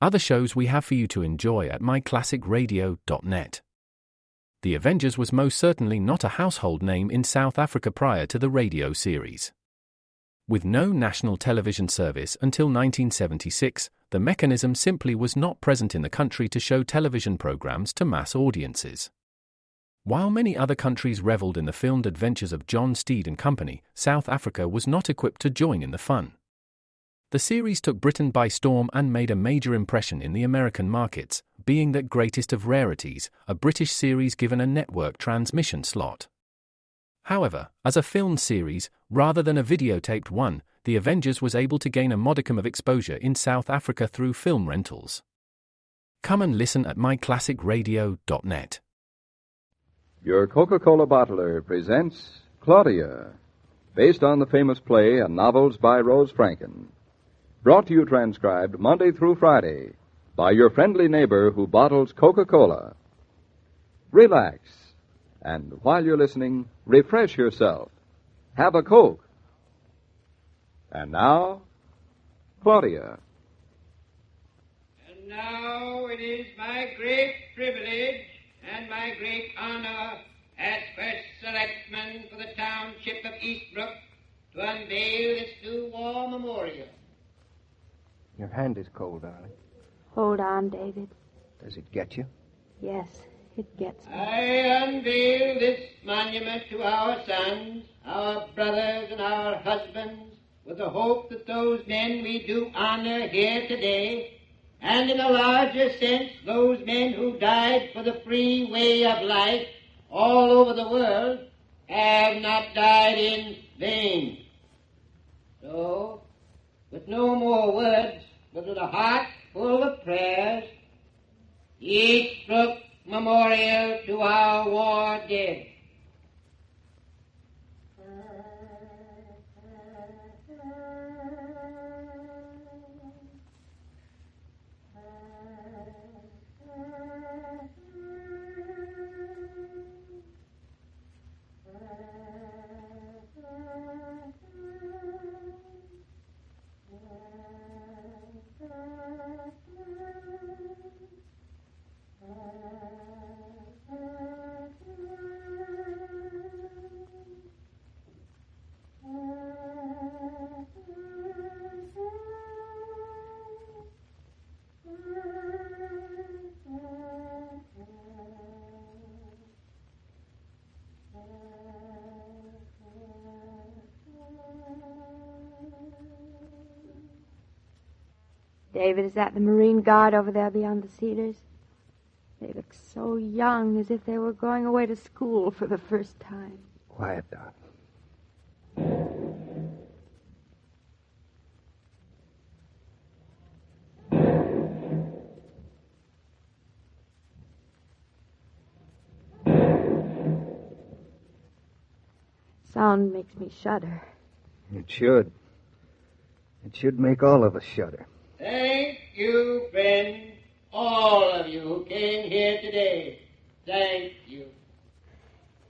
other shows we have for you to enjoy at myclassicradio.net. The Avengers was most certainly not a household name in South Africa prior to the radio series. With no national television service until 1976, the mechanism simply was not present in the country to show television programs to mass audiences. While many other countries reveled in the filmed adventures of John Steed and company, South Africa was not equipped to join in the fun. The series took Britain by storm and made a major impression in the American markets, being that greatest of rarities, a British series given a network transmission slot. However, as a filmed series, rather than a videotaped one, The Avengers was able to gain a modicum of exposure in South Africa through film rentals. Come and listen at myclassicradio.net. Your Coca-Cola bottler presents Claudia, based on the famous play and novels by Rose Franken. Brought to you transcribed Monday through Friday by your friendly neighbor who bottles Coca-Cola. Relax, and while you're listening, refresh yourself. Have a Coke. And now, Claudia. And now it is my great privilege and my great honor as first selectman for the township of Eastbrook to unveil this new war memorial. Your hand is cold, darling. Hold on, David. Does it get you? Yes, it gets me. I unveil this monument to our sons, our brothers, and our husbands, with the hope that those men we do honor here today, and in a larger sense, those men who died for the free way of life all over the world, have not died in vain. So, with no more words, but with a heart full of prayers, Eastbrook Memorial to our war dead. David, is that the Marine Guard over there beyond the cedars? They look so young, as if they were going away to school for the first time. Quiet, Doc. Sound makes me shudder. It should. It should make all of us shudder. Thank you, friends, all of you who came here today. Thank you.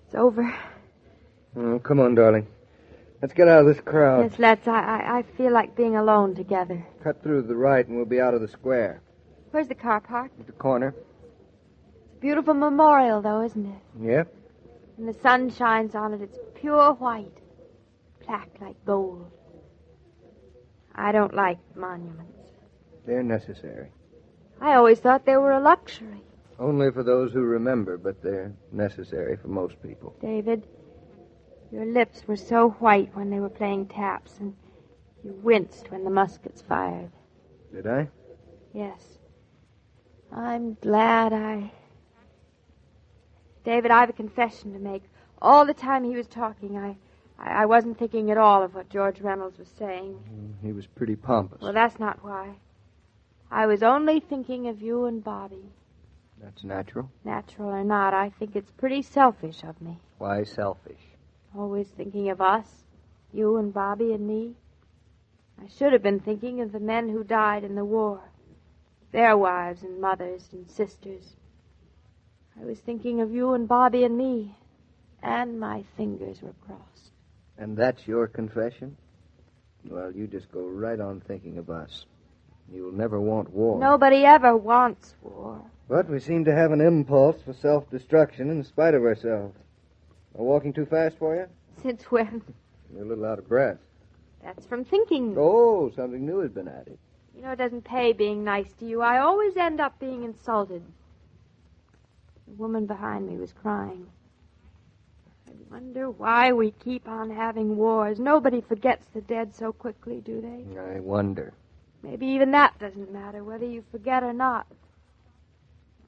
It's over. Oh, come on, darling. Let's get out of this crowd. Yes, let's. I feel like being alone together. Cut through to the right and we'll be out of the square. Where's the car parked? At the corner. It's a beautiful memorial, though, isn't it? Yep. When the sun shines on it, it's pure white. Black like gold. I don't like monuments. They're necessary. I always thought they were a luxury. Only for those who remember, but they're necessary for most people. David, your lips were so white when they were playing taps, and you winced when the muskets fired. Did I? Yes. I'm glad David, I have a confession to make. All the time he was talking, I wasn't thinking at all of what George Reynolds was saying. He was pretty pompous. Well, that's not why. I was only thinking of you and Bobby. That's natural. Natural or not, I think it's pretty selfish of me. Why selfish? Always thinking of us, you and Bobby and me. I should have been thinking of the men who died in the war, their wives and mothers and sisters. I was thinking of you and Bobby and me, and my fingers were crossed. And that's your confession? Well, you just go right on thinking of us. You'll never want war. Nobody ever wants war. But we seem to have an impulse for self-destruction in spite of ourselves. Am I walking too fast for you? Since when? You're a little out of breath. That's from thinking. Oh, something new has been added. You know, it doesn't pay being nice to you. I always end up being insulted. The woman behind me was crying. I wonder why we keep on having wars. Nobody forgets the dead so quickly, do they? I wonder. Maybe even that doesn't matter, whether you forget or not.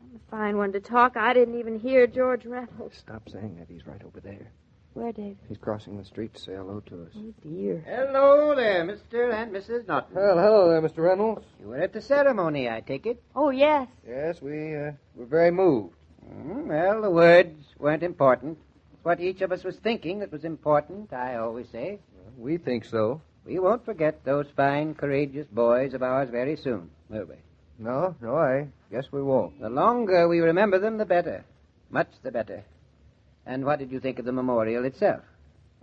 I'm a fine one to talk. I didn't even hear George Reynolds. Stop saying that. He's right over there. Where, Dave? He's crossing the street to say hello to us. Oh, dear. Hello there, Mr. and Mrs. Norton. Well, hello there, Mr. Reynolds. You were at the ceremony, I take it? Oh, yes. Yes, we're very moved. Well, the words weren't important. It's what each of us was thinking that was important, I always say. We think so. We won't forget those fine, courageous boys of ours very soon, will we? No, I guess we won't. The longer we remember them, the better. Much the better. And what did you think of the memorial itself?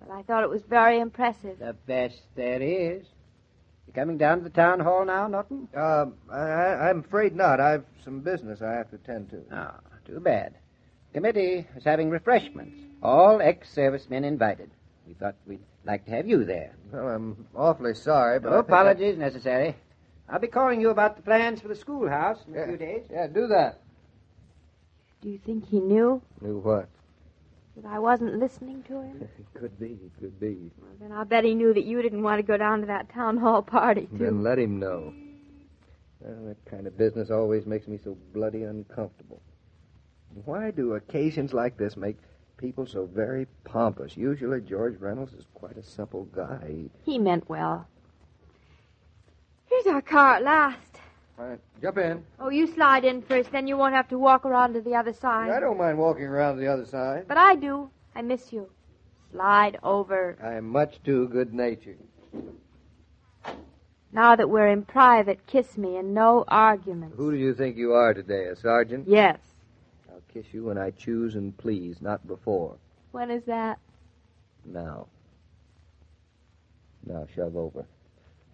Well, I thought it was very impressive. The best there is. You coming down to the town hall now, Norton? I'm afraid not. I've some business I have to attend to. Oh, too bad. Committee is having refreshments. All ex-servicemen invited. We thought we'd like to have you there. Well, I'm awfully sorry, but No apologies necessary. I'll be calling you about the plans for the schoolhouse in a few days. Yeah, do that. Do you think he knew Knew what? that I wasn't listening to him? Could be. Well, then I'll bet he knew that you didn't want to go down to that town hall party, too. Then let him know. Well, that kind of business always makes me so bloody uncomfortable. Why do occasions like this make people so very pompous? Usually George Reynolds is quite a simple guy. He meant well. Here's our car at last. All right, jump in. Oh, you slide in first, then you won't have to walk around to the other side. I don't mind walking around to the other side. But I do. I miss you. Slide over. I am much too good-natured. Now that we're in private, kiss me and no arguments. Who do you think you are today, a sergeant? Yes. I'll kiss you when I choose and please, not before. When is that? Now. Now, shove over.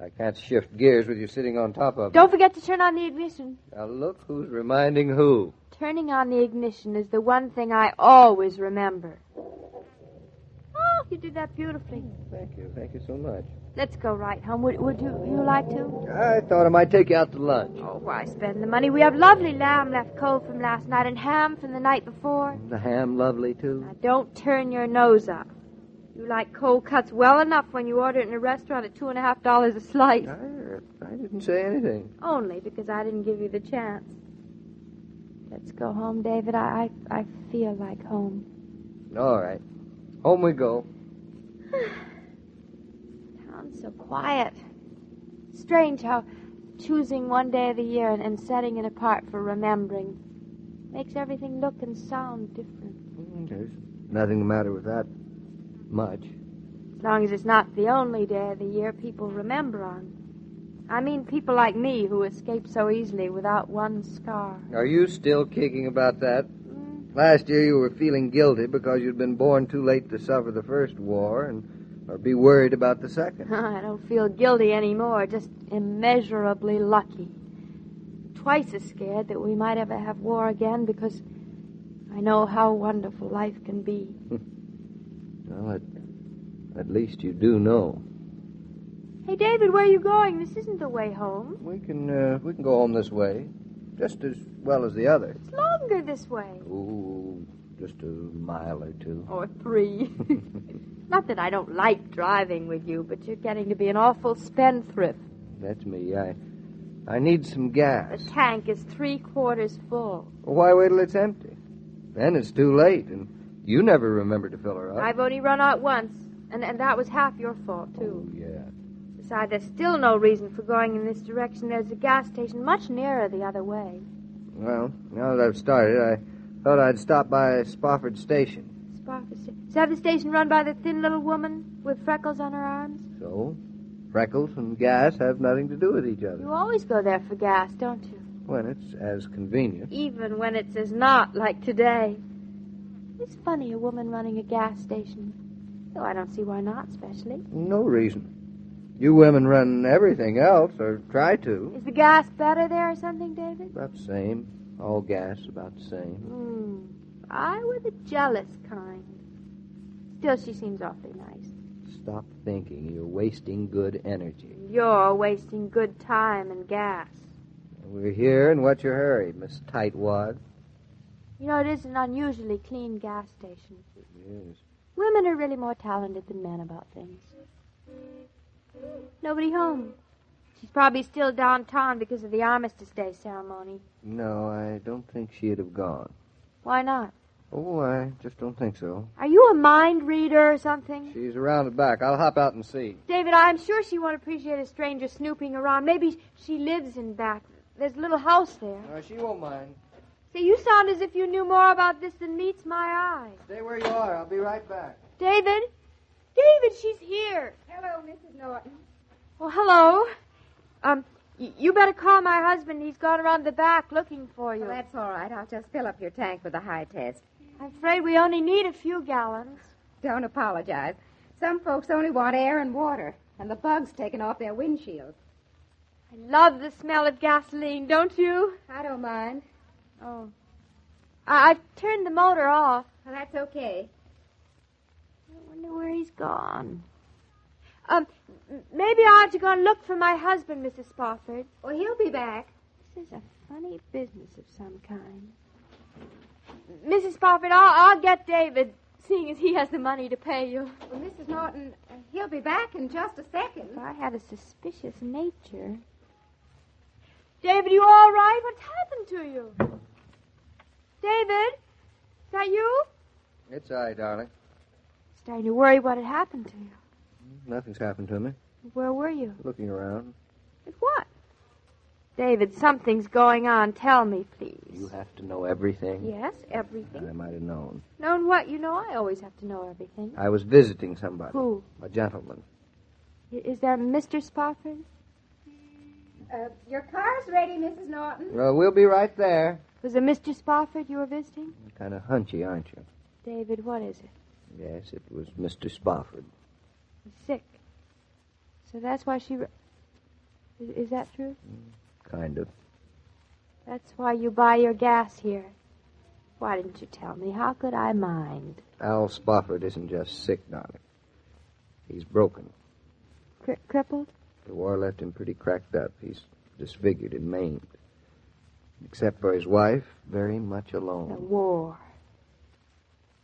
I can't shift gears with you sitting on top of me. Don't forget to turn on the ignition. Now, look who's reminding who. Turning on the ignition is the one thing I always remember. Oh, you did that beautifully. Thank you so much. Let's go right home. Would you like to? I thought I might take you out to lunch. Oh, why spend the money? We have lovely lamb left cold from last night and ham from the night before. The ham lovely, too? Now, don't turn your nose up. You like cold cuts well enough when you order it in a restaurant at $2.50 a slice. I didn't say anything. Only because I didn't give you the chance. Let's go home, David. I feel like home. All right. Home we go. Town's so quiet. Strange how choosing one day of the year and setting it apart for remembering makes everything look and sound different. There's nothing the matter with that much. As long as it's not the only day of the year people remember on. I mean people like me who escape so easily without one scar. Are you still kicking about that? Last year you were feeling guilty because you'd been born too late to suffer the first war or be worried about the second. I don't feel guilty anymore, just immeasurably lucky. Twice as scared that we might ever have war again because I know how wonderful life can be. Well, at least you do know. Hey, David, where are you going? This isn't the way home. We can go home this way, just as well as the other. It's longer this way. Ooh, just a mile or two. Or 3. Not that I don't like driving with you, but you're getting to be an awful spendthrift. That's me. I need some gas. The tank is 3/4 full. Well, why wait till it's empty? Then it's too late, and you never remember to fill her up. I've only run out once, and that was half your fault, too. Oh, yeah. Besides, there's still no reason for going in this direction. There's a gas station much nearer the other way. Well, now that I've started, I thought I'd stop by Spofford Station. Spofford Station? Is that the station run by the thin little woman with freckles on her arms? So, freckles and gas have nothing to do with each other. You always go there for gas, don't you? When it's as convenient. Even when it's as not, like today. It's funny, a woman running a gas station. Though I don't see why not, especially. No reason. You women run everything else, or try to. Is the gas better there or something, David? About the same. All gas about the same. I were the jealous kind. Still, she seems awfully nice. Stop thinking. You're wasting good energy. You're wasting good time and gas. We're here, and what's your hurry, Miss Tightwad? You know, it is an unusually clean gas station. It is. Women are really more talented than men about things. Nobody home. She's probably still downtown because of the Armistice Day ceremony. No, I don't think she'd have gone. Why not? Oh, I just don't think so. Are you a mind reader or something? She's around the back. I'll hop out and see. David, I'm sure she won't appreciate a stranger snooping around. Maybe she lives in back. There's a little house there. No, she won't mind. See, you sound as if you knew more about this than meets my eye. Stay where you are. I'll be right back. David? David, she's here. Hello, Mrs. Norton. Oh, hello. You better call my husband. He's gone around the back looking for you. Well, that's all right. I'll just fill up your tank with the high test. I'm afraid we only need a few gallons. Don't apologize. Some folks only want air and water, and the bugs taken off their windshields. I love the smell of gasoline, don't you? I don't mind. Oh. I've turned the motor off. Well, that's okay. I wonder where he's gone. Maybe I ought to go and look for my husband, Mrs. Spofford. Well, he'll be back. This is a funny business of some kind. Mrs. Spofford, I'll get David, seeing as he has the money to pay you. Well, Mrs. Norton, he'll be back in just a second. If I had a suspicious nature. David, you all right? What's happened to you? David? Is that you? It's all right, darling. Starting to worry what had happened to you. Nothing's happened to me. Where were you? Looking around. At what? David, something's going on. Tell me, please. You have to know everything? Yes, everything. I might have known. Known what? You know I always have to know everything. I was visiting somebody. Who? A gentleman. Is that Mr. Spofford? Your car's ready, Mrs. Norton. Well, we'll be right there. Was it Mr. Spofford you were visiting? Kind of hunchy, aren't you? David, what is it? Yes, it was Mr. Spofford. He's sick. So that's why she... Is that true? Kind of. That's why you buy your gas here. Why didn't you tell me? How could I mind? Al Spofford isn't just sick, darling. He's broken. Crippled? The war left him pretty cracked up. He's disfigured and maimed. Except for his wife, very much alone. The war.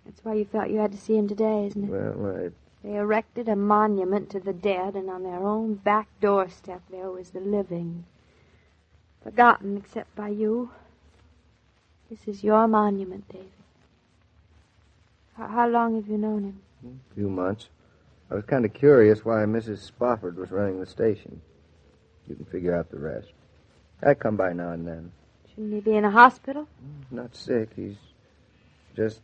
That's why you felt you had to see him today, isn't it? Well, They erected a monument to the dead, and on their own back doorstep there was the living. Forgotten except by you. This is your monument, David. How long have you known him? A few months. I was kind of curious why Mrs. Spofford was running the station. You can figure out the rest. I come by now and then. Shouldn't he be in a hospital? Not sick. He's just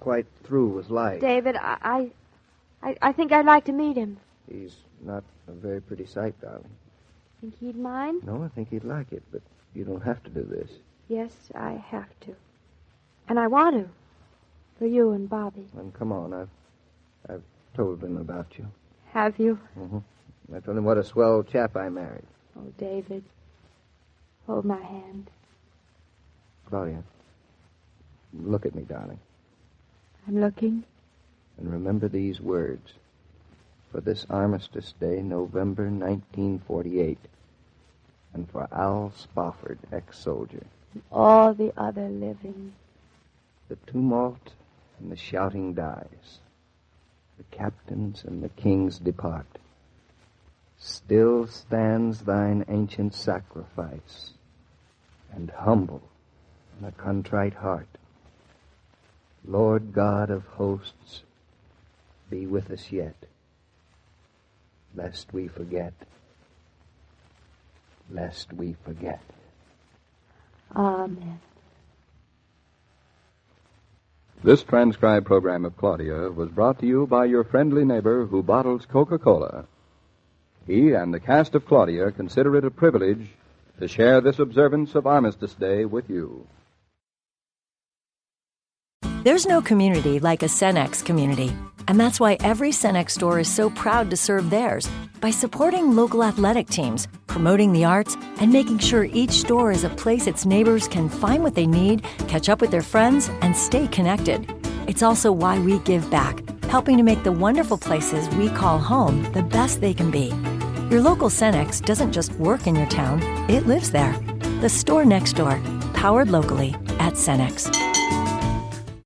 quite through with life. David, I think I'd like to meet him. He's not a very pretty sight, darling. Think he'd mind? No, I think he'd like it, but you don't have to do this. Yes, I have to. And I want to. For you and Bobby. And come on, I've told him about you. Have you? Mm-hmm. I told him what a swell chap I married. Oh, David. Hold my hand. Claudia, look at me, darling. I'm looking. And remember these words. For this Armistice Day, November 1948. And for Al Spofford, ex-soldier. And all the other living. The tumult and the shouting dies. The captains and the kings depart. Still stands thine ancient sacrifice, and humble and a contrite heart. Lord God of hosts, be with us yet, lest we forget, lest we forget. Amen. This transcribed program of Claudia was brought to you by your friendly neighbor who bottles Coca-Cola. He and the cast of Claudia consider it a privilege to share this observance of Armistice Day with you. There's no community like a Cenex community, and that's why every Cenex store is so proud to serve theirs by supporting local athletic teams, promoting the arts, and making sure each store is a place its neighbors can find what they need, catch up with their friends, and stay connected. It's also why we give back, helping to make the wonderful places we call home the best they can be. Your local Cenex doesn't just work in your town, it lives there. The store next door, powered locally at Cenex.